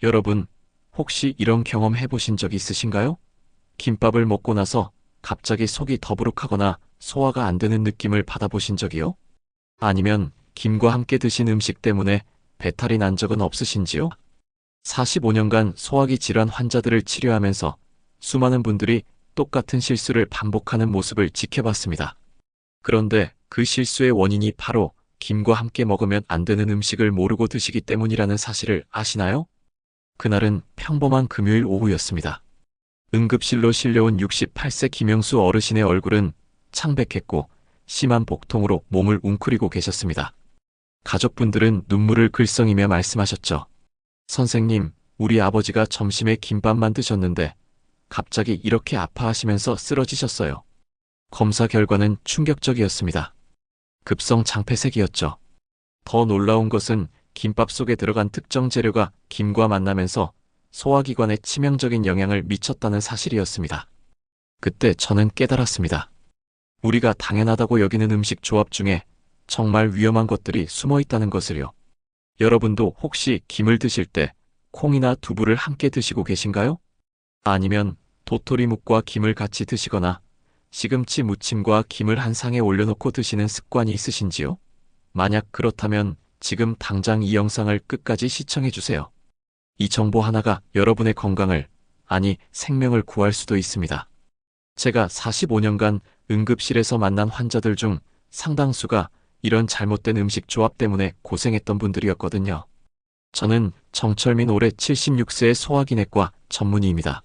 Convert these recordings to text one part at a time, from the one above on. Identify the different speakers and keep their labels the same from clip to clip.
Speaker 1: 여러분, 혹시 이런 경험 해보신 적 있으신가요? 김밥을 먹고 나서 갑자기 속이 더부룩하거나 소화가 안 되는 느낌을 받아보신 적이요? 아니면 김과 함께 드신 음식 때문에 배탈이 난 적은 없으신지요? 45년간 소화기 질환 환자들을 치료하면서 수많은 분들이 똑같은 실수를 반복하는 모습을 지켜봤습니다. 그런데 그 실수의 원인이 바로 김과 함께 먹으면 안 되는 음식을 모르고 드시기 때문이라는 사실을 아시나요? 그날은 평범한 금요일 오후였습니다. 응급실로 실려온 68세 김영수 어르신의 얼굴은 창백했고 심한 복통으로 몸을 웅크리고 계셨습니다. 가족분들은 눈물을 글썽이며 말씀하셨죠. 선생님, 우리 아버지가 점심에 김밥만 드셨는데 갑자기 이렇게 아파하시면서 쓰러지셨어요. 검사 결과는 충격적이었습니다. 급성 장폐색이었죠. 더 놀라운 것은 김밥 속에 들어간 특정 재료가 김과 만나면서 소화기관에 치명적인 영향을 미쳤다는 사실이었습니다. 그때 저는 깨달았습니다. 우리가 당연하다고 여기는 음식 조합 중에 정말 위험한 것들이 숨어 있다는 것을요. 여러분도 혹시 김을 드실 때 콩이나 두부를 함께 드시고 계신가요? 아니면 도토리묵과 김을 같이 드시거나 시금치 무침과 김을 한 상에 올려놓고 드시는 습관이 있으신지요? 만약 그렇다면 지금 당장 이 영상을 끝까지 시청해 주세요. 이 정보 하나가 여러분의 건강을, 아니 생명을 구할 수도 있습니다. 제가 45년간 응급실에서 만난 환자들 중 상당수가 이런 잘못된 음식 조합 때문에 고생했던 분들이었거든요. 저는 정철민 올해 76세의 소화기내과 전문의입니다.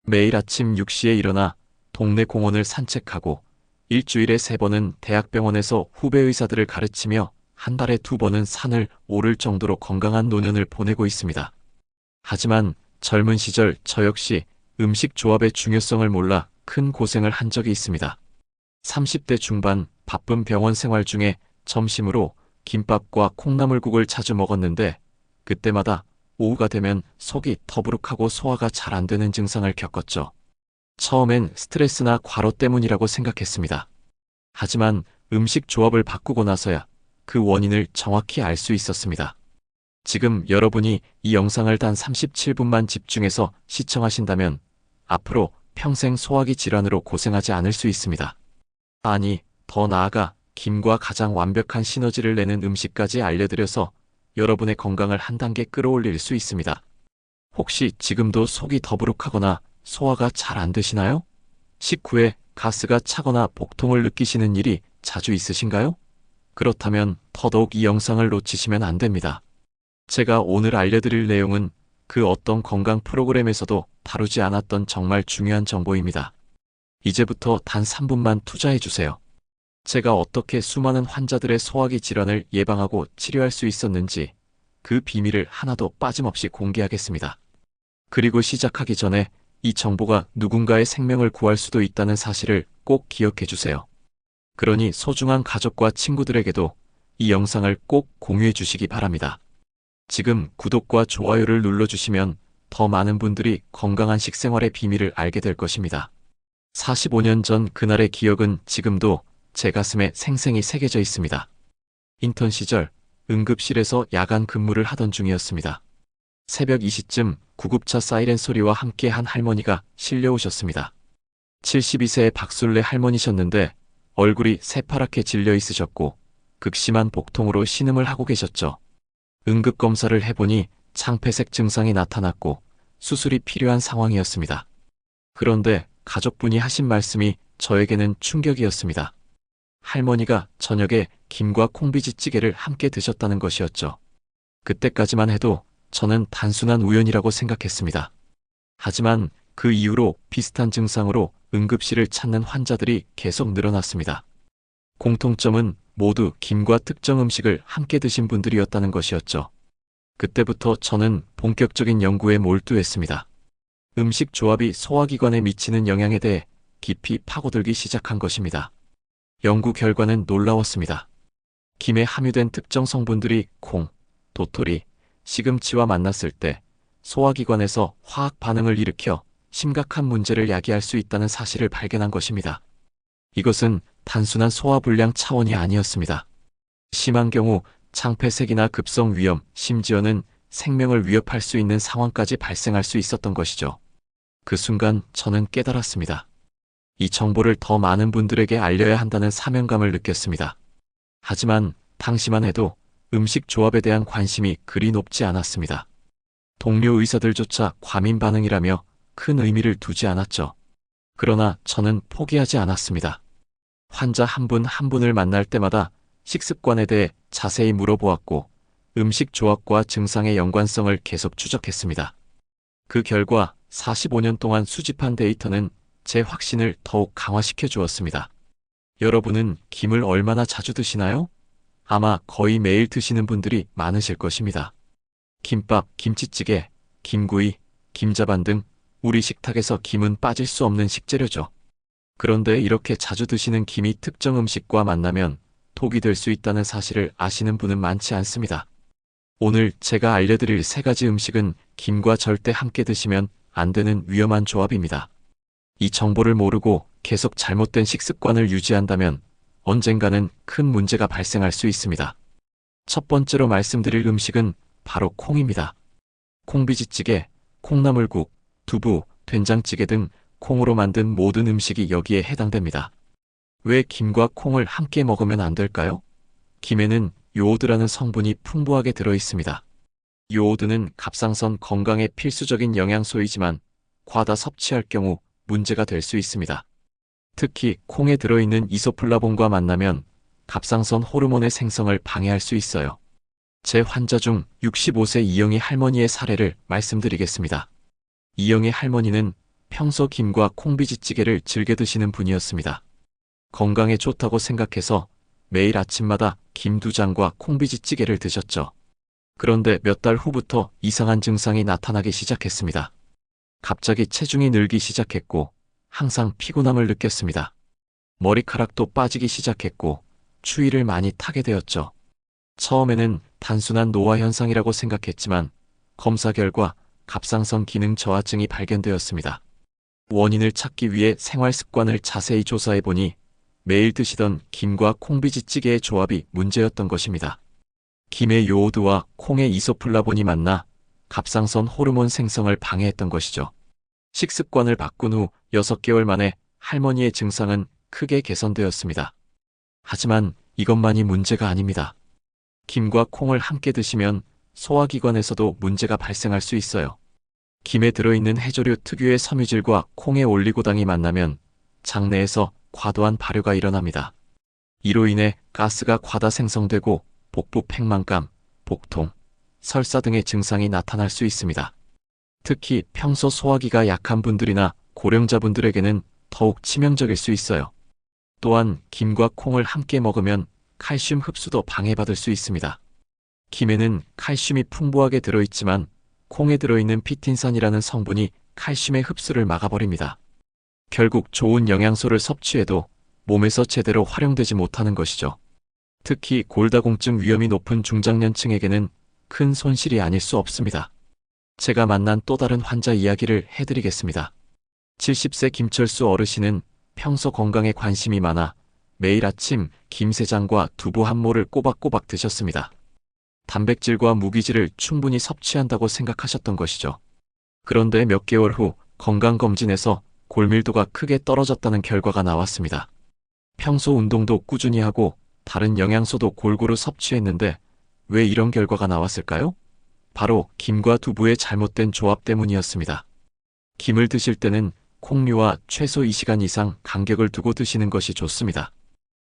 Speaker 1: 매일 아침 6시에 일어나 동네 공원을 산책하고 일주일에 3번은 대학병원에서 후배 의사들을 가르치며 한 달에 2번은 산을 오를 정도로 건강한 노년을 보내고 있습니다. 하지만 젊은 시절 저 역시 음식 조합의 중요성을 몰라 큰 고생을 한 적이 있습니다. 30대 중반 바쁜 병원 생활 중에 점심으로 김밥과 콩나물국을 자주 먹었는데 그때마다 오후가 되면 속이 더부룩하고 소화가 잘 안 되는 증상을 겪었죠. 처음엔 스트레스나 과로 때문이라고 생각했습니다. 하지만 음식 조합을 바꾸고 나서야 그 원인을 정확히 알 수 있었습니다. 지금 여러분이 이 영상을 단 37분만 집중해서 시청하신다면 앞으로 평생 소화기 질환으로 고생하지 않을 수 있습니다. 아니, 더 나아가 김과 가장 완벽한 시너지를 내는 음식까지 알려드려서 여러분의 건강을 한 단계 끌어올릴 수 있습니다. 혹시 지금도 속이 더부룩하거나 소화가 잘 안 되시나요? 식후에 가스가 차거나 복통을 느끼시는 일이 자주 있으신가요? 그렇다면 더더욱 이 영상을 놓치시면 안 됩니다. 제가 오늘 알려드릴 내용은 그 어떤 건강 프로그램에서도 다루지 않았던 정말 중요한 정보입니다. 이제부터 단 3분만 투자해 주세요. 제가 어떻게 수많은 환자들의 소화기 질환을 예방하고 치료할 수 있었는지 그 비밀을 하나도 빠짐없이 공개하겠습니다. 그리고 시작하기 전에 이 정보가 누군가의 생명을 구할 수도 있다는 사실을 꼭 기억해 주세요. 그러니 소중한 가족과 친구들에게도 이 영상을 꼭 공유해 주시기 바랍니다. 지금 구독과 좋아요를 눌러주시면 더 많은 분들이 건강한 식생활의 비밀을 알게 될 것입니다. 45년 전 그날의 기억은 지금도 제 가슴에 생생히 새겨져 있습니다. 인턴 시절 응급실에서 야간 근무를 하던 중이었습니다. 새벽 2시쯤 구급차 사이렌 소리와 함께 한 할머니가 실려오셨습니다. 72세의 박술래 할머니셨는데 얼굴이 새파랗게 질려 있으셨고 극심한 복통으로 신음을 하고 계셨죠. 응급검사를 해보니 창폐색 증상이 나타났고 수술이 필요한 상황이었습니다. 그런데 가족분이 하신 말씀이 저에게는 충격이었습니다. 할머니가 저녁에 김과 콩비지찌개를 함께 드셨다는 것이었죠. 그때까지만 해도 저는 단순한 우연이라고 생각했습니다. 하지만 그 이후로 비슷한 증상으로 응급실을 찾는 환자들이 계속 늘어났습니다. 공통점은 모두 김과 특정 음식을 함께 드신 분들이었다는 것이었죠. 그때부터 저는 본격적인 연구에 몰두했습니다. 음식 조합이 소화기관에 미치는 영향에 대해 깊이 파고들기 시작한 것입니다. 연구 결과는 놀라웠습니다. 김에 함유된 특정 성분들이 콩, 도토리, 시금치와 만났을 때 소화기관에서 화학 반응을 일으켜 심각한 문제를 야기할 수 있다는 사실을 발견한 것입니다. 이것은 단순한 소화불량 차원이 아니었습니다. 심한 경우 창폐색이나 급성 위염, 심지어는 생명을 위협할 수 있는 상황까지 발생할 수 있었던 것이죠. 그 순간 저는 깨달았습니다. 이 정보를 더 많은 분들에게 알려야 한다는 사명감을 느꼈습니다. 하지만 당시만 해도 음식 조합에 대한 관심이 그리 높지 않았습니다. 동료 의사들조차 과민 반응이라며 큰 의미를 두지 않았죠. 그러나 저는 포기하지 않았습니다. 환자 한 분 한 분을 만날 때마다 식습관에 대해 자세히 물어보았고 음식 조합과 증상의 연관성을 계속 추적했습니다. 그 결과 45년 동안 수집한 데이터는 제 확신을 더욱 강화시켜 주었습니다. 여러분은 김을 얼마나 자주 드시나요? 아마 거의 매일 드시는 분들이 많으실 것입니다. 김밥, 김치찌개, 김구이, 김자반 등 우리 식탁에서 김은 빠질 수 없는 식재료죠. 그런데 이렇게 자주 드시는 김이 특정 음식과 만나면 독이 될 수 있다는 사실을 아시는 분은 많지 않습니다. 오늘 제가 알려드릴 3가지 음식은 김과 절대 함께 드시면 안 되는 위험한 조합입니다. 이 정보를 모르고 계속 잘못된 식습관을 유지한다면 언젠가는 큰 문제가 발생할 수 있습니다. 첫 번째로 말씀드릴 음식은 바로 콩입니다. 콩비지찌개, 콩나물국, 두부, 된장찌개 등 콩으로 만든 모든 음식이 여기에 해당됩니다. 왜 김과 콩을 함께 먹으면 안 될까요? 김에는 요오드라는 성분이 풍부하게 들어 있습니다. 요오드는 갑상선 건강에 필수적인 영양소이지만 과다 섭취할 경우 문제가 될 수 있습니다. 특히 콩에 들어있는 이소플라본과 만나면 갑상선 호르몬의 생성을 방해할 수 있어요. 제 환자 중 65세 이영희 할머니의 사례를 말씀드리겠습니다. 이영희 할머니는 평소 김과 콩비지찌개를 즐겨 드시는 분이었습니다. 건강에 좋다고 생각해서 매일 아침마다 김 2장과 콩비지찌개를 드셨죠. 그런데 몇 달 후부터 이상한 증상이 나타나기 시작했습니다. 갑자기 체중이 늘기 시작했고 항상 피곤함을 느꼈습니다. 머리카락도 빠지기 시작했고 추위를 많이 타게 되었죠. 처음에는 단순한 노화 현상이라고 생각했지만 검사 결과 갑상선 기능 저하증이 발견되었습니다. 원인을 찾기 위해 생활 습관을 자세히 조사해 보니 매일 드시던 김과 콩비지찌개의 조합이 문제였던 것입니다. 김의 요오드와 콩의 이소플라본이 만나 갑상선 호르몬 생성을 방해했던 것이죠. 식습관을 바꾼 후 6개월 만에 할머니의 증상은 크게 개선되었습니다. 하지만 이것만이 문제가 아닙니다. 김과 콩을 함께 드시면 소화기관에서도 문제가 발생할 수 있어요. 김에 들어있는 해조류 특유의 섬유질과 콩의 올리고당이 만나면 장내에서 과도한 발효가 일어납니다. 이로 인해 가스가 과다 생성되고 복부 팽만감, 복통, 설사 등의 증상이 나타날 수 있습니다. 특히 평소 소화기가 약한 분들이나 고령자분들에게는 더욱 치명적일 수 있어요. 또한 김과 콩을 함께 먹으면 칼슘 흡수도 방해받을 수 있습니다. 김에는 칼슘이 풍부하게 들어있지만 콩에 들어있는 피틴산이라는 성분이 칼슘의 흡수를 막아버립니다. 결국 좋은 영양소를 섭취해도 몸에서 제대로 활용되지 못하는 것이죠. 특히 골다공증 위험이 높은 중장년층에게는 큰 손실이 아닐 수 없습니다. 제가 만난 또 다른 환자 이야기를 해드리겠습니다. 70세 김철수 어르신은 평소 건강에 관심이 많아 매일 아침 김 3장과 두부 한 모를 꼬박꼬박 드셨습니다. 단백질과 무기질을 충분히 섭취한다고 생각하셨던 것이죠. 그런데 몇 개월 후 건강검진에서 골밀도가 크게 떨어졌다는 결과가 나왔습니다. 평소 운동도 꾸준히 하고 다른 영양소도 골고루 섭취했는데 왜 이런 결과가 나왔을까요? 바로 김과 두부의 잘못된 조합 때문이었습니다. 김을 드실 때는 콩류와 최소 2시간 이상 간격을 두고 드시는 것이 좋습니다.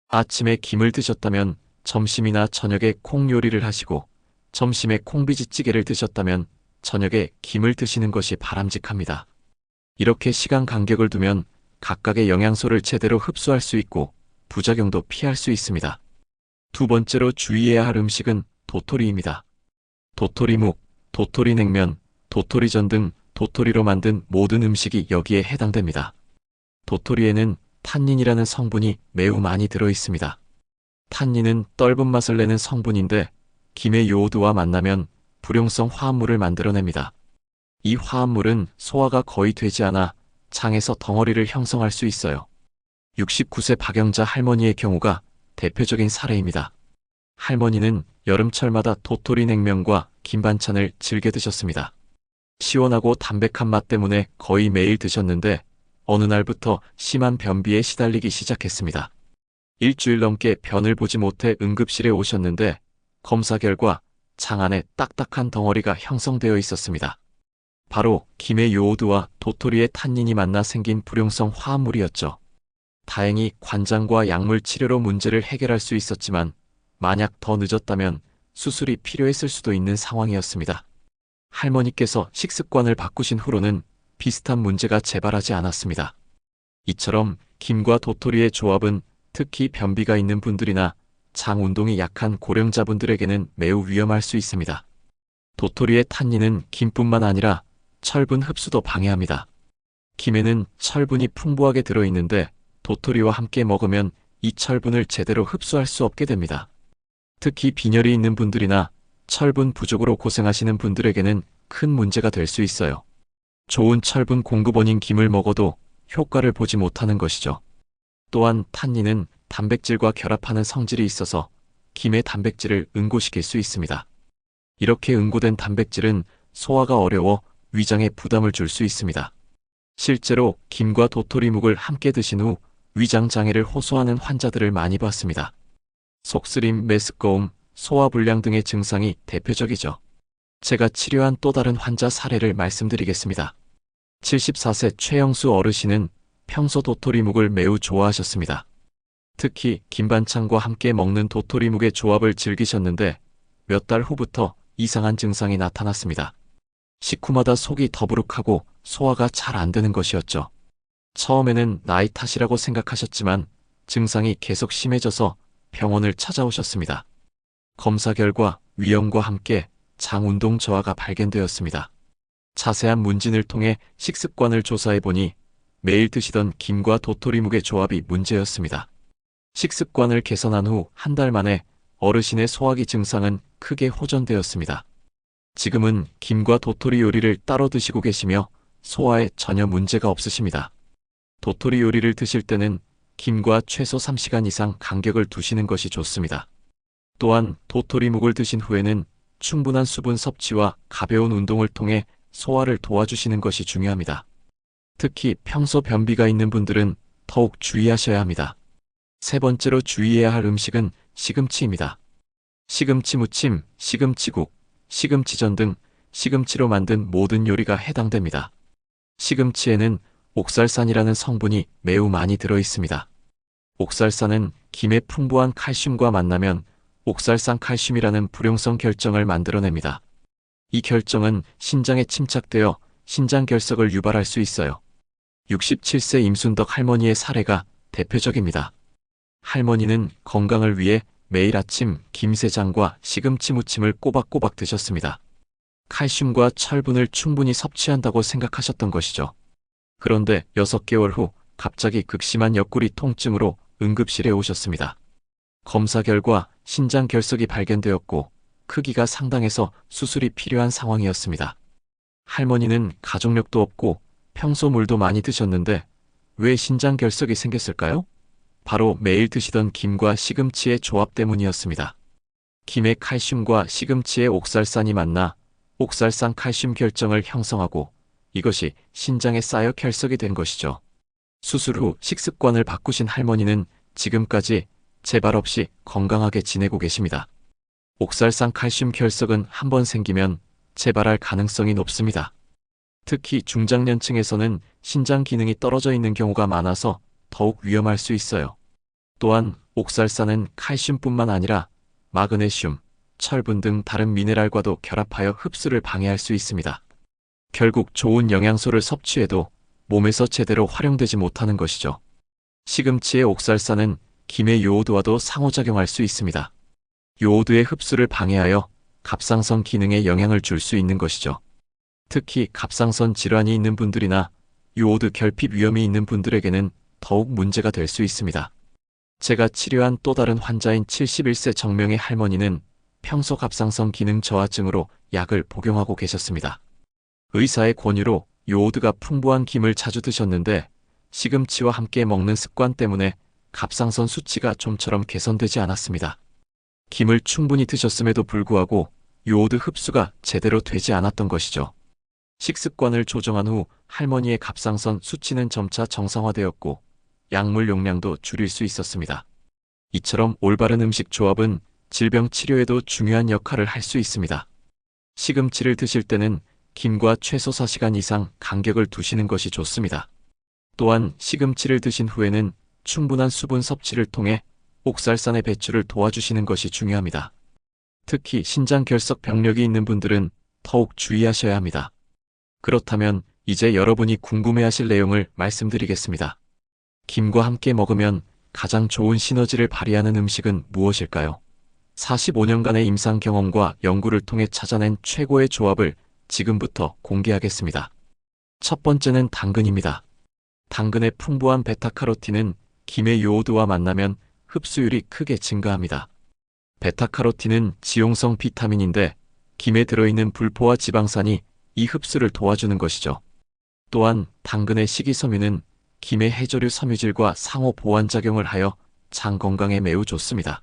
Speaker 1: 아침에 김을 드셨다면 점심이나 저녁에 콩 요리를 하시고 점심에 콩비지찌개를 드셨다면 저녁에 김을 드시는 것이 바람직합니다. 이렇게 시간 간격을 두면 각각의 영양소를 제대로 흡수할 수 있고 부작용도 피할 수 있습니다. 두 번째로 주의해야 할 음식은 도토리입니다. 도토리묵, 도토리냉면, 도토리전 등 도토리로 만든 모든 음식이 여기에 해당됩니다. 도토리에는 탄닌이라는 성분이 매우 많이 들어 있습니다. 탄닌은 떫은 맛을 내는 성분인데 김의 요오드와 만나면 불용성 화합물을 만들어냅니다. 이 화합물은 소화가 거의 되지 않아 장에서 덩어리를 형성할 수 있어요. 69세 박영자 할머니의 경우가 대표적인 사례입니다. 할머니는 여름철마다 도토리 냉면과 김 반찬을 즐겨 드셨습니다. 시원하고 담백한 맛 때문에 거의 매일 드셨는데 어느 날부터 심한 변비에 시달리기 시작했습니다. 일주일 넘게 변을 보지 못해 응급실에 오셨는데 검사 결과 장 안에 딱딱한 덩어리가 형성되어 있었습니다. 바로 김의 요오드와 도토리의 탄닌이 만나 생긴 불용성 화합물이었죠. 다행히 관장과 약물 치료로 문제를 해결할 수 있었지만 만약 더 늦었다면 수술이 필요했을 수도 있는 상황이었습니다. 할머니께서 식습관을 바꾸신 후로는 비슷한 문제가 재발하지 않았습니다. 이처럼 김과 도토리의 조합은 특히 변비가 있는 분들이나 장 운동이 약한 고령자분들에게는 매우 위험할 수 있습니다. 도토리의 탄닌은 김뿐만 아니라 철분 흡수도 방해합니다. 김에는 철분이 풍부하게 들어있는데 도토리와 함께 먹으면 이 철분을 제대로 흡수할 수 없게 됩니다. 특히 빈혈이 있는 분들이나 철분 부족으로 고생하시는 분들에게는 큰 문제가 될 수 있어요. 좋은 철분 공급원인 김을 먹어도 효과를 보지 못하는 것이죠. 또한 탄닌은 단백질과 결합하는 성질이 있어서 김의 단백질을 응고시킬 수 있습니다. 이렇게 응고된 단백질은 소화가 어려워 위장에 부담을 줄 수 있습니다. 실제로 김과 도토리묵을 함께 드신 후 위장 장애를 호소하는 환자들을 많이 봤습니다. 속쓰림, 메스꺼움, 소화불량 등의 증상이 대표적이죠. 제가 치료한 또 다른 환자 사례를 말씀드리겠습니다. 74세 최영수 어르신은 평소 도토리묵을 매우 좋아하셨습니다. 특히 김반찬과 함께 먹는 도토리묵의 조합을 즐기셨는데 몇 달 후부터 이상한 증상이 나타났습니다. 식후마다 속이 더부룩하고 소화가 잘 안 되는 것이었죠. 처음에는 나이 탓이라고 생각하셨지만 증상이 계속 심해져서 병원을 찾아오셨습니다. 검사 결과 위염과 함께 장 운동 저하가 발견되었습니다. 자세한 문진을 통해 식습관을 조사해보니 매일 드시던 김과 도토리묵의 조합이 문제였습니다. 식습관을 개선한 후 한 달 만에 어르신의 소화기 증상은 크게 호전되었습니다. 지금은 김과 도토리 요리를 따로 드시고 계시며 소화에 전혀 문제가 없으십니다. 도토리 요리를 드실 때는 김과 최소 3시간 이상 간격을 두시는 것이 좋습니다. 또한 도토리묵을 드신 후에는 충분한 수분 섭취와 가벼운 운동을 통해 소화를 도와주시는 것이 중요합니다. 특히 평소 변비가 있는 분들은 더욱 주의하셔야 합니다. 세 번째로 주의해야 할 음식은 시금치입니다. 시금치 무침, 시금치국, 시금치전 등 시금치로 만든 모든 요리가 해당됩니다. 시금치에는 옥살산이라는 성분이 매우 많이 들어 있습니다. 옥살산은 김의 풍부한 칼슘과 만나면 옥살산 칼슘이라는 불용성 결정을 만들어냅니다. 이 결정은 신장에 침착되어 신장 결석을 유발할 수 있어요. 67세 임순덕 할머니의 사례가 대표적입니다. 할머니는 건강을 위해 매일 아침 김새장과 시금치 무침을 꼬박꼬박 드셨습니다. 칼슘과 철분을 충분히 섭취한다고 생각하셨던 것이죠. 그런데 6개월 후 갑자기 극심한 옆구리 통증으로 응급실에 오셨습니다. 검사 결과 신장 결석이 발견되었고 크기가 상당해서 수술이 필요한 상황이었습니다. 할머니는 가족력도 없고 평소 물도 많이 드셨는데 왜 신장 결석이 생겼을까요? 바로 매일 드시던 김과 시금치의 조합 때문이었습니다. 김의 칼슘과 시금치의 옥살산이 만나 옥살산 칼슘 결정을 형성하고 이것이 신장에 쌓여 결석이 된 것이죠. 수술 후 식습관을 바꾸신 할머니는 지금까지 재발 없이 건강하게 지내고 계십니다. 옥살산 칼슘 결석은 한번 생기면 재발할 가능성이 높습니다. 특히 중장년층에서는 신장 기능이 떨어져 있는 경우가 많아서 더욱 위험할 수 있어요. 또한 옥살산은 칼슘뿐만 아니라 마그네슘, 철분 등 다른 미네랄과도 결합하여 흡수를 방해할 수 있습니다. 결국 좋은 영양소를 섭취해도 몸에서 제대로 활용되지 못하는 것이죠. 시금치의 옥살산은 김의 요오드와도 상호작용할 수 있습니다. 요오드의 흡수를 방해하여 갑상선 기능에 영향을 줄 수 있는 것이죠. 특히 갑상선 질환이 있는 분들이나 요오드 결핍 위험이 있는 분들에게는 더욱 문제가 될 수 있습니다. 제가 치료한 또 다른 환자인 71세 정명의 할머니는 평소 갑상선 기능 저하증으로 약을 복용하고 계셨습니다. 의사의 권유로 요오드가 풍부한 김을 자주 드셨는데 시금치와 함께 먹는 습관 때문에 갑상선 수치가 좀처럼 개선되지 않았습니다. 김을 충분히 드셨음에도 불구하고 요오드 흡수가 제대로 되지 않았던 것이죠. 식습관을 조정한 후 할머니의 갑상선 수치는 점차 정상화되었고 약물 용량도 줄일 수 있었습니다. 이처럼 올바른 음식 조합은 질병 치료에도 중요한 역할을 할 수 있습니다. 시금치를 드실 때는 김과 최소 4시간 이상 간격을 두시는 것이 좋습니다. 또한 시금치를 드신 후에는 충분한 수분 섭취를 통해 옥살산의 배출을 도와주시는 것이 중요합니다. 특히 신장 결석 병력이 있는 분들은 더욱 주의하셔야 합니다. 그렇다면 이제 여러분이 궁금해하실 내용을 말씀드리겠습니다. 김과 함께 먹으면 가장 좋은 시너지를 발휘하는 음식은 무엇일까요? 45년간의 임상 경험과 연구를 통해 찾아낸 최고의 조합을 지금부터 공개하겠습니다. 첫 번째는 당근입니다. 당근의 풍부한 베타카로틴은 김의 요오드와 만나면 흡수율이 크게 증가합니다. 베타카로틴은 지용성 비타민인데 김에 들어있는 불포화 지방산이 이 흡수를 도와주는 것이죠. 또한 당근의 식이섬유는 김의 해조류 섬유질과 상호 보완작용을 하여 장 건강에 매우 좋습니다.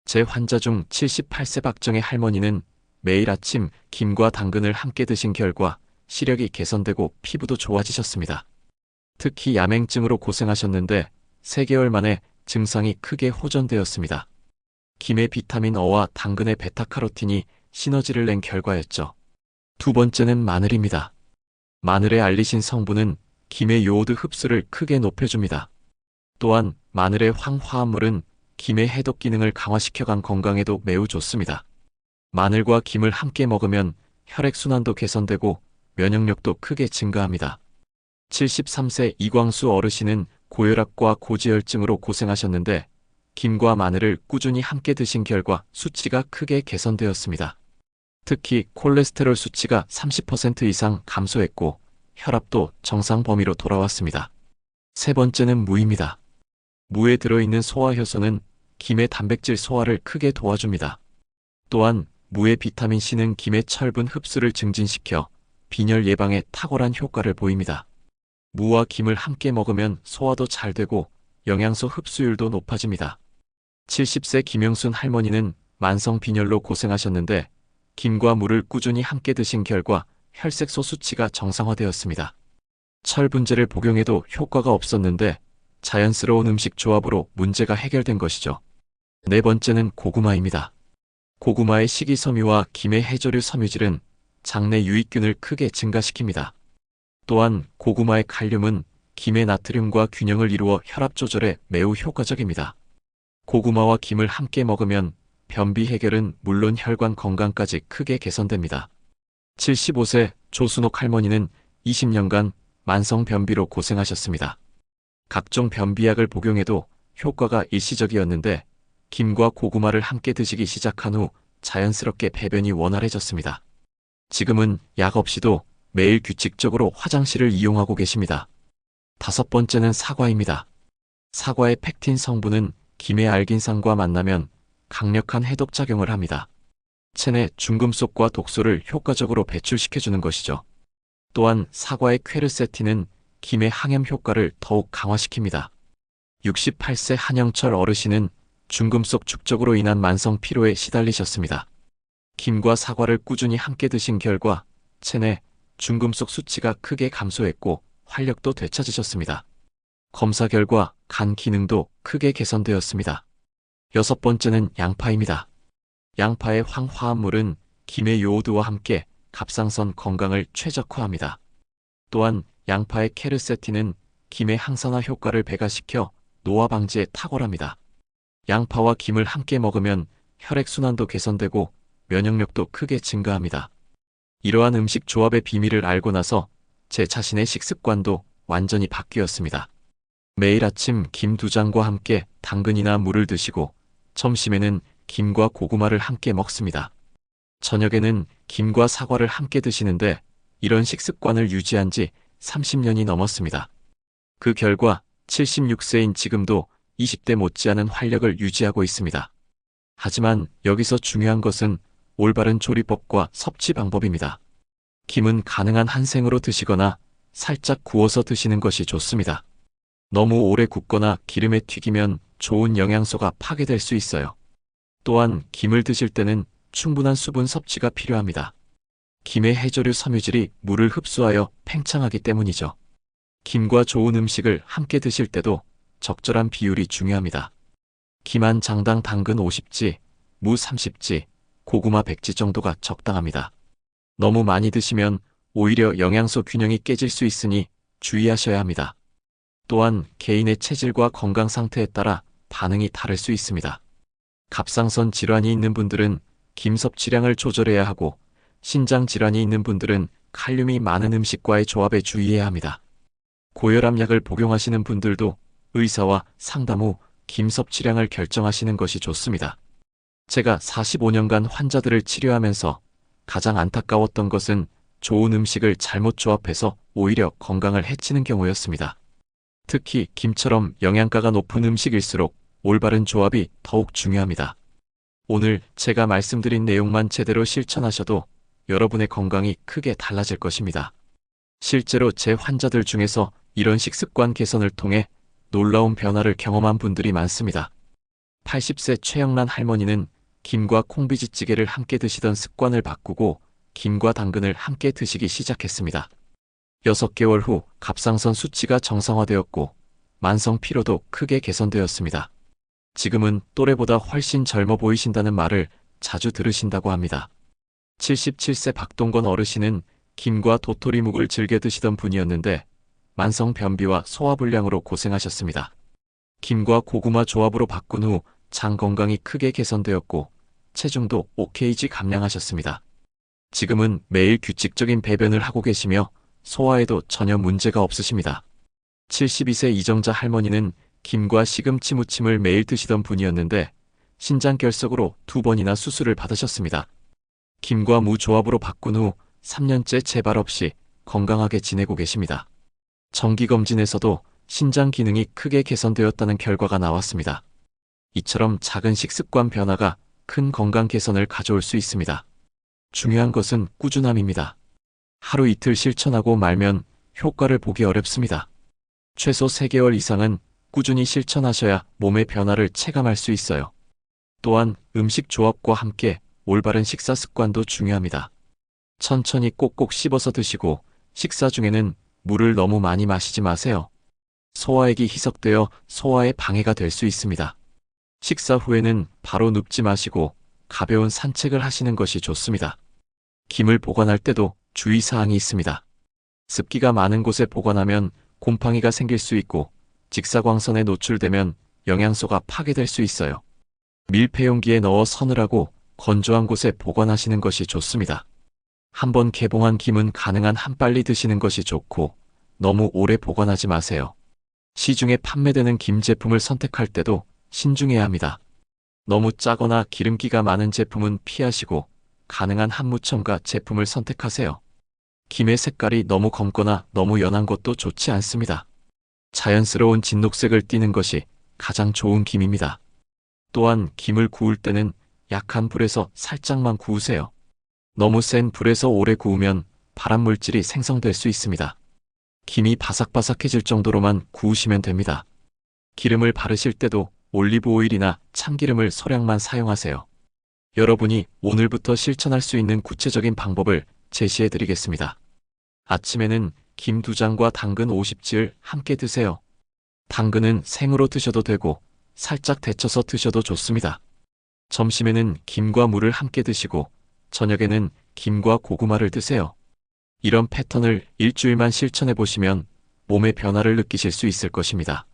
Speaker 1: 제 환자 중 78세 박정의 할머니는 매일 아침 김과 당근을 함께 드신 결과 시력이 개선되고 피부도 좋아지셨습니다. 특히 야맹증으로 고생하셨는데 3개월 만에 증상이 크게 호전되었습니다. 김의 비타민 어와 당근의 베타카로틴이 시너지를 낸 결과였죠. 두 번째는 마늘입니다. 마늘의 알리신 성분은 김의 요오드 흡수를 크게 높여줍니다. 또한 마늘의 황화합물은 김의 해독 기능을 강화시켜 간 건강에도 매우 좋습니다. 마늘과 김을 함께 먹으면 혈액순환도 개선되고 면역력도 크게 증가합니다. 73세 이광수 어르신은 고혈압과 고지혈증으로 고생하셨는데 김과 마늘을 꾸준히 함께 드신 결과 수치가 크게 개선되었습니다. 특히 콜레스테롤 수치가 30% 이상 감소했고 혈압도 정상 범위로 돌아왔습니다. 세 번째는 무입니다. 무에 들어있는 소화효소는 김의 단백질 소화를 크게 도와줍니다. 또한 무의 비타민C는 김의 철분 흡수를 증진시켜 빈혈 예방에 탁월한 효과를 보입니다. 무와 김을 함께 먹으면 소화도 잘 되고 영양소 흡수율도 높아집니다. 70세 김영순 할머니는 만성 빈혈로 고생하셨는데 김과 무를 꾸준히 함께 드신 결과 혈색소 수치가 정상화되었습니다. 철분제를 복용해도 효과가 없었는데 자연스러운 음식 조합으로 문제가 해결된 것이죠. 네 번째는 고구마입니다. 고구마의 식이섬유와 김의 해조류 섬유질은 장내 유익균을 크게 증가시킵니다. 또한 고구마의 칼륨은 김의 나트륨과 균형을 이루어 혈압 조절에 매우 효과적입니다. 고구마와 김을 함께 먹으면 변비 해결은 물론 혈관 건강까지 크게 개선됩니다. 75세 조순옥 할머니는 20년간 만성 변비로 고생하셨습니다. 각종 변비약을 복용해도 효과가 일시적이었는데 김과 고구마를 함께 드시기 시작한 후 자연스럽게 배변이 원활해졌습니다. 지금은 약 없이도 매일 규칙적으로 화장실을 이용하고 계십니다. 다섯 번째는 사과입니다. 사과의 펙틴 성분은 김의 알긴산과 만나면 강력한 해독작용을 합니다. 체내 중금속과 독소를 효과적으로 배출시켜주는 것이죠. 또한 사과의 퀘르세틴은 김의 항염 효과를 더욱 강화시킵니다. 68세 한영철 어르신은 중금속 축적으로 인한 만성 피로에 시달리셨습니다. 김과 사과를 꾸준히 함께 드신 결과 체내 중금속 수치가 크게 감소했고 활력도 되찾으셨습니다. 검사 결과 간 기능도 크게 개선되었습니다. 여섯 번째는 양파입니다. 양파의 황화합물은 김의 요오드와 함께 갑상선 건강을 최적화합니다. 또한 양파의 케르세틴은 김의 항산화 효과를 배가시켜 노화 방지에 탁월합니다. 양파와 김을 함께 먹으면 혈액순환도 개선되고 면역력도 크게 증가합니다. 이러한 음식 조합의 비밀을 알고 나서 제 자신의 식습관도 완전히 바뀌었습니다. 매일 아침 김 2장과 함께 당근이나 물을 드시고 점심에는 김과 고구마를 함께 먹습니다. 저녁에는 김과 사과를 함께 드시는데 이런 식습관을 유지한 지 30년이 넘었습니다. 그 결과 76세인 지금도 20대 못지않은 활력을 유지하고 있습니다. 하지만 여기서 중요한 것은 올바른 조리법과 섭취 방법입니다. 김은 가능한 한 생으로 드시거나 살짝 구워서 드시는 것이 좋습니다. 너무 오래 굽거나 기름에 튀기면 좋은 영양소가 파괴될 수 있어요. 또한 김을 드실 때는 충분한 수분 섭취가 필요합니다. 김의 해조류 섬유질이 물을 흡수하여 팽창하기 때문이죠. 김과 좋은 음식을 함께 드실 때도 적절한 비율이 중요합니다. 김 한 장당 당근 50지, 무 30지, 고구마 100지 정도가 적당합니다. 너무 많이 드시면 오히려 영양소 균형이 깨질 수 있으니 주의하셔야 합니다. 또한 개인의 체질과 건강 상태에 따라 반응이 다를 수 있습니다. 갑상선 질환이 있는 분들은 김 섭취량을 조절해야 하고, 신장 질환이 있는 분들은 칼륨이 많은 음식과의 조합에 주의해야 합니다. 고혈압 약을 복용하시는 분들도 의사와 상담 후 김 섭취량을 결정하시는 것이 좋습니다. 제가 45년간 환자들을 치료하면서 가장 안타까웠던 것은 좋은 음식을 잘못 조합해서 오히려 건강을 해치는 경우였습니다. 특히 김처럼 영양가가 높은 음식일수록 올바른 조합이 더욱 중요합니다. 오늘 제가 말씀드린 내용만 제대로 실천하셔도 여러분의 건강이 크게 달라질 것입니다. 실제로 제 환자들 중에서 이런 식습관 개선을 통해 놀라운 변화를 경험한 분들이 많습니다. 80세 최영란 할머니는 김과 콩비지찌개를 함께 드시던 습관을 바꾸고 김과 당근을 함께 드시기 시작했습니다. 6개월 후 갑상선 수치가 정상화되었고 만성 피로도 크게 개선되었습니다. 지금은 또래보다 훨씬 젊어 보이신다는 말을 자주 들으신다고 합니다. 77세 박동건 어르신은 김과 도토리묵을 즐겨 드시던 분이었는데 만성 변비와 소화불량으로 고생하셨습니다. 김과 고구마 조합으로 바꾼 후 장 건강이 크게 개선되었고 체중도 5kg 감량하셨습니다. 지금은 매일 규칙적인 배변을 하고 계시며 소화에도 전혀 문제가 없으십니다. 72세 이정자 할머니는 김과 시금치 무침을 매일 드시던 분이었는데 신장결석으로 2번이나 수술을 받으셨습니다. 김과 무 조합으로 바꾼 후 3년째 재발 없이 건강하게 지내고 계십니다. 정기검진에서도 신장 기능이 크게 개선되었다는 결과가 나왔습니다. 이처럼 작은 식습관 변화가 큰 건강 개선을 가져올 수 있습니다. 중요한 것은 꾸준함입니다. 하루 이틀 실천하고 말면 효과를 보기 어렵습니다. 최소 3개월 이상은 꾸준히 실천하셔야 몸의 변화를 체감할 수 있어요. 또한 음식 조합과 함께 올바른 식사 습관도 중요합니다. 천천히 꼭꼭 씹어서 드시고 식사 중에는 물을 너무 많이 마시지 마세요. 소화액이 희석되어 소화에 방해가 될 수 있습니다. 식사 후에는 바로 눕지 마시고 가벼운 산책을 하시는 것이 좋습니다. 김을 보관할 때도 주의사항이 있습니다. 습기가 많은 곳에 보관하면 곰팡이가 생길 수 있고 직사광선에 노출되면 영양소가 파괴될 수 있어요. 밀폐용기에 넣어 서늘하고 건조한 곳에 보관하시는 것이 좋습니다. 한번 개봉한 김은 가능한 한 빨리 드시는 것이 좋고 너무 오래 보관하지 마세요. 시중에 판매되는 김 제품을 선택할 때도 신중해야 합니다. 너무 짜거나 기름기가 많은 제품은 피하시고 가능한 한무첨가 제품을 선택하세요. 김의 색깔이 너무 검거나 너무 연한 것도 좋지 않습니다. 자연스러운 진녹색을 띠는 것이 가장 좋은 김입니다. 또한 김을 구울 때는 약한 불에서 살짝만 구우세요. 너무 센 불에서 오래 구우면 발암물질이 생성될 수 있습니다. 김이 바삭바삭해질 정도로만 구우시면 됩니다. 기름을 바르실 때도 올리브 오일이나 참기름을 소량만 사용하세요. 여러분이 오늘부터 실천할 수 있는 구체적인 방법을 제시해 드리겠습니다. 아침에는 김 2장과 당근 50지를 함께 드세요. 당근은 생으로 드셔도 되고 살짝 데쳐서 드셔도 좋습니다. 점심에는 김과 무를 함께 드시고 저녁에는 김과 고구마를 드세요. 이런 패턴을 일주일만 실천해 보시면 몸의 변화를 느끼실 수 있을 것입니다.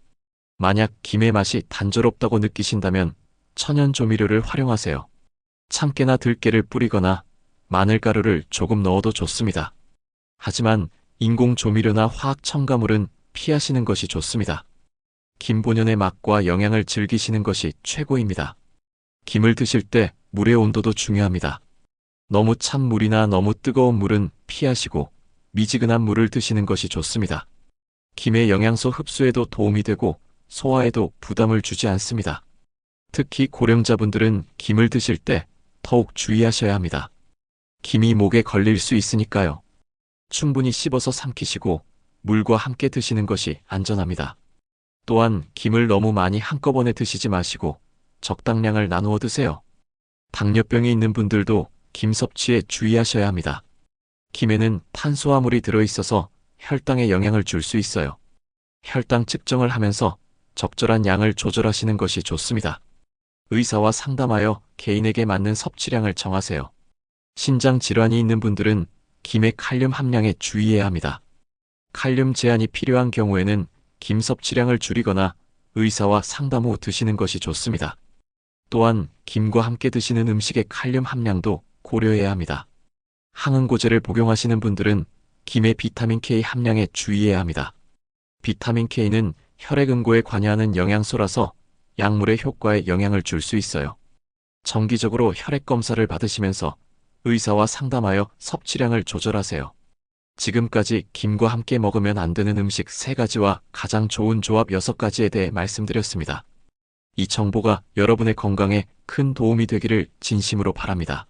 Speaker 1: 만약 김의 맛이 단조롭다고 느끼신다면 천연 조미료를 활용하세요. 참깨나 들깨를 뿌리거나 마늘가루를 조금 넣어도 좋습니다. 하지만 인공 조미료나 화학 첨가물은 피하시는 것이 좋습니다. 김 본연의 맛과 영양을 즐기시는 것이 최고입니다. 김을 드실 때 물의 온도도 중요합니다. 너무 찬 물이나 너무 뜨거운 물은 피하시고 미지근한 물을 드시는 것이 좋습니다. 김의 영양소 흡수에도 도움이 되고 소화에도 부담을 주지 않습니다. 특히 고령자분들은 김을 드실 때 더욱 주의하셔야 합니다. 김이 목에 걸릴 수 있으니까요. 충분히 씹어서 삼키시고 물과 함께 드시는 것이 안전합니다. 또한 김을 너무 많이 한꺼번에 드시지 마시고 적당량을 나누어 드세요. 당뇨병이 있는 분들도 김 섭취에 주의하셔야 합니다. 김에는 탄수화물이 들어있어서 혈당에 영향을 줄 수 있어요. 혈당 측정을 하면서 적절한 양을 조절하시는 것이 좋습니다. 의사와 상담하여 개인에게 맞는 섭취량을 정하세요. 신장 질환이 있는 분들은 김의 칼륨 함량에 주의해야 합니다. 칼륨 제한이 필요한 경우에는 김 섭취량을 줄이거나 의사와 상담 후 드시는 것이 좋습니다. 또한 김과 함께 드시는 음식의 칼륨 함량도 고려해야 합니다. 항응고제를 복용하시는 분들은 김의 비타민 K 함량에 주의해야 합니다. 비타민 K는 혈액 응고에 관여하는 영양소라서 약물의 효과에 영향을 줄 수 있어요. 정기적으로 혈액 검사를 받으시면서 의사와 상담하여 섭취량을 조절하세요. 지금까지 김과 함께 먹으면 안 되는 음식 3가지와 가장 좋은 조합 6가지에 대해 말씀드렸습니다. 이 정보가 여러분의 건강에 큰 도움이 되기를 진심으로 바랍니다.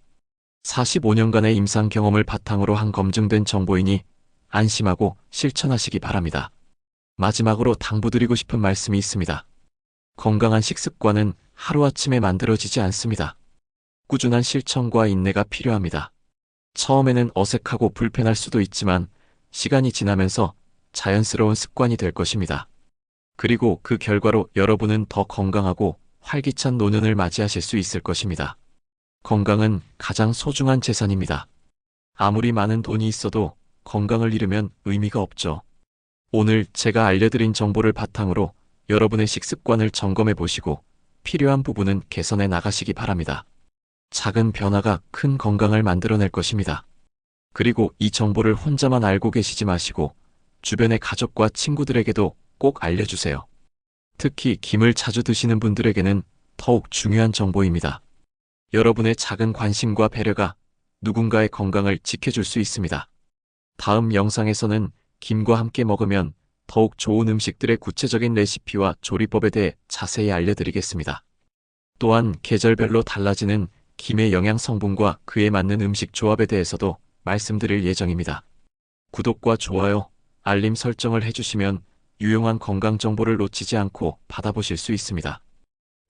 Speaker 1: 45년간의 임상 경험을 바탕으로 한 검증된 정보이니 안심하고 실천하시기 바랍니다. 마지막으로 당부드리고 싶은 말씀이 있습니다. 건강한 식습관은 하루아침에 만들어지지 않습니다. 꾸준한 실천과 인내가 필요합니다. 처음에는 어색하고 불편할 수도 있지만 시간이 지나면서 자연스러운 습관이 될 것입니다. 그리고 그 결과로 여러분은 더 건강하고 활기찬 노년을 맞이하실 수 있을 것입니다. 건강은 가장 소중한 재산입니다. 아무리 많은 돈이 있어도 건강을 잃으면 의미가 없죠. 오늘 제가 알려드린 정보를 바탕으로 여러분의 식습관을 점검해 보시고 필요한 부분은 개선해 나가시기 바랍니다. 작은 변화가 큰 건강을 만들어낼 것입니다. 그리고 이 정보를 혼자만 알고 계시지 마시고 주변의 가족과 친구들에게도 꼭 알려주세요. 특히 김을 자주 드시는 분들에게는 더욱 중요한 정보입니다. 여러분의 작은 관심과 배려가 누군가의 건강을 지켜줄 수 있습니다. 다음 영상에서는 김과 함께 먹으면 더욱 좋은 음식들의 구체적인 레시피와 조리법에 대해 자세히 알려드리겠습니다. 또한 계절별로 달라지는 김의 영양 성분과 그에 맞는 음식 조합에 대해서도 말씀드릴 예정입니다. 구독과 좋아요, 알림 설정을 해주시면 유용한 건강 정보를 놓치지 않고 받아보실 수 있습니다.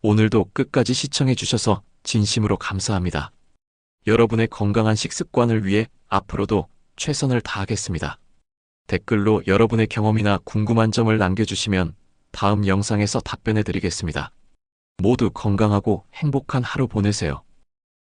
Speaker 1: 오늘도 끝까지 시청해 주셔서 진심으로 감사합니다. 여러분의 건강한 식습관을 위해 앞으로도 최선을 다하겠습니다. 댓글로 여러분의 경험이나 궁금한 점을 남겨주시면 다음 영상에서 답변해 드리겠습니다. 모두 건강하고 행복한 하루 보내세요.